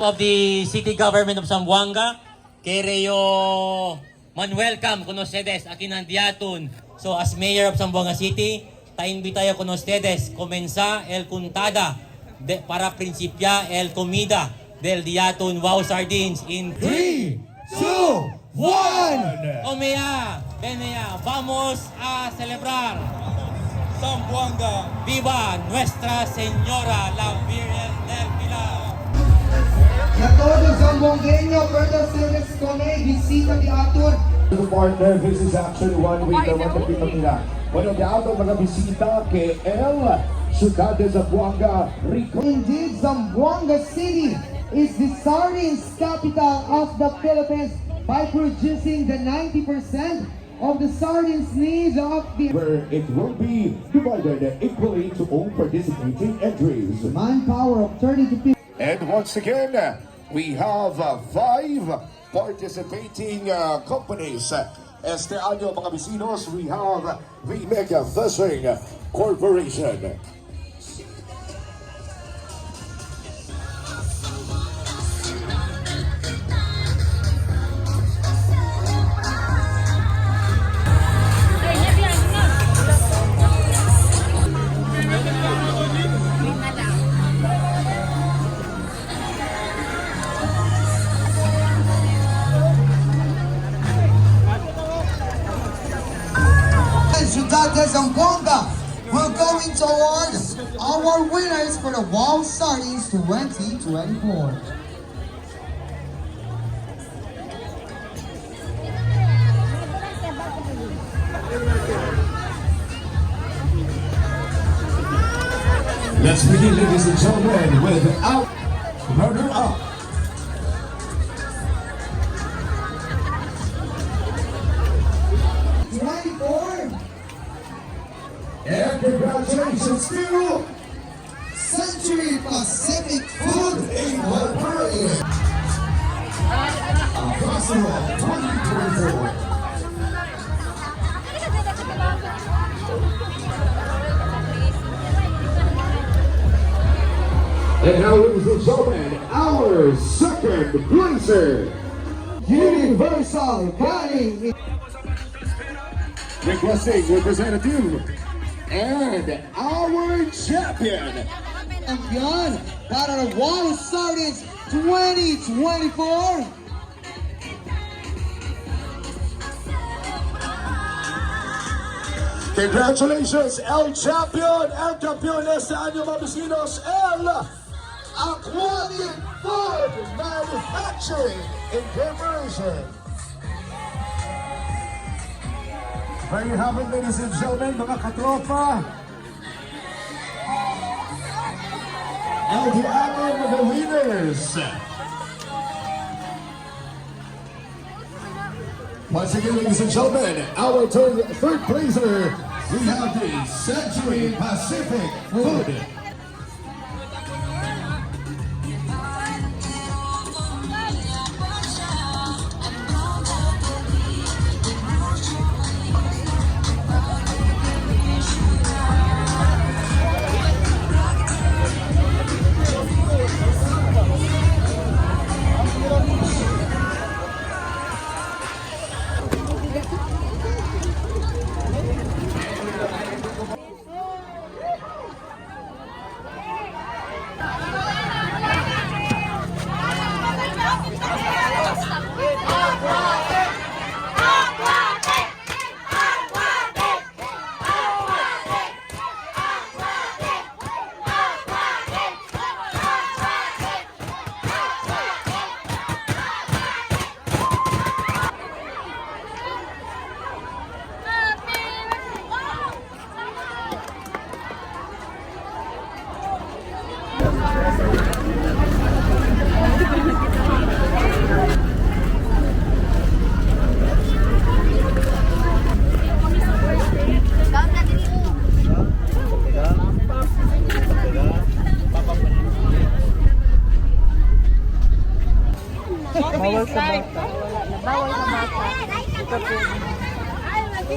of the City Government of Zamboanga, Kereo welcome con ustedes aquí ng Diatun. So as Mayor of Zamboanga City, tayo con ustedes comenzar el puntada para principiar el comida del Diatun Wow Sardines in 3, 2, 1. Omea, venea, vamos a celebrar. Zamboanga. Viva Nuestra Señora la Virgen del Pilar. Y a todos los zamboangueños, pwede ustedes comer, visita Diatun. Partner, this is actually one week na matapito nila. Bueno, Diatun, mga bisita kay El Ciudad de Zamboanga, Rico. Indeed, Zamboanga City is the sardines capital of the Philippines by producing the 90% of the sardines needs of the Where it will be divided equally to all participating entries. manpower of 30 to 50. And once again, we have 5 participating companies. Este año, mga vecinos, we have the Mega Fishing Corporation. Ciudad de Zamboanga, we're going towards our winners for the Wow Sardines 2024. Let's begin, ladies and gentlemen, with Out Runner Up. And congratulations to Century Pacific Food Incorporated. Festival 2024. And now, ladies and gentlemen, our second placer, Universal Canning. requesting representative, and our champion. Champion para the Wow Sardines 2024. Congratulations, El Champion, El Campeón de este año, mga vecinos, El Aquatic Food Manufacturing Incorporation. There you have it, ladies and gentlemen, mga katropa. El Diatun, the winners. Once again, ladies and gentlemen, our third placer, we have the Century Pacific Food. Bawal sa bata. Bawal sa bata. Ito po. Kasi